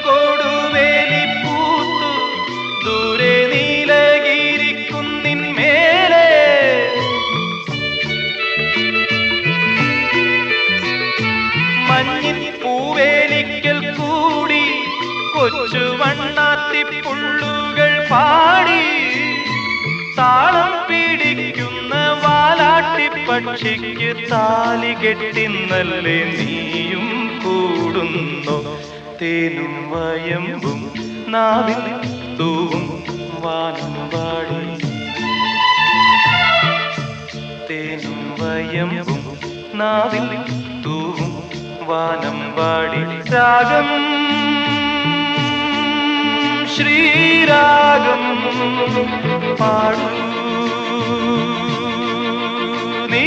കൊടുവേലി പൂത്തു ദൂരെ നീലഗിരിക്കുന്നിൻ മേലെ മഞ്ഞിൻ പൂവേലിക്കൽ കൂടി കൊച്ചു വണ്ണാത്തിപ്പുള്ളുകൾ പാടി താളം പിടിക്കുന്ന വാലാട്ടിപ്പക്ഷിക്ക് താലി കെട്ടിന്നല്ലേ നീയും കൂടുന്നു തേനും വയമ്പും നാവിൽ തൂവും വാനം പാടി തേനും വയമ്പും നാവിൽ തൂവും വാനം പാടി രാഗം ശ്രീരാഗം പാടൂ നീ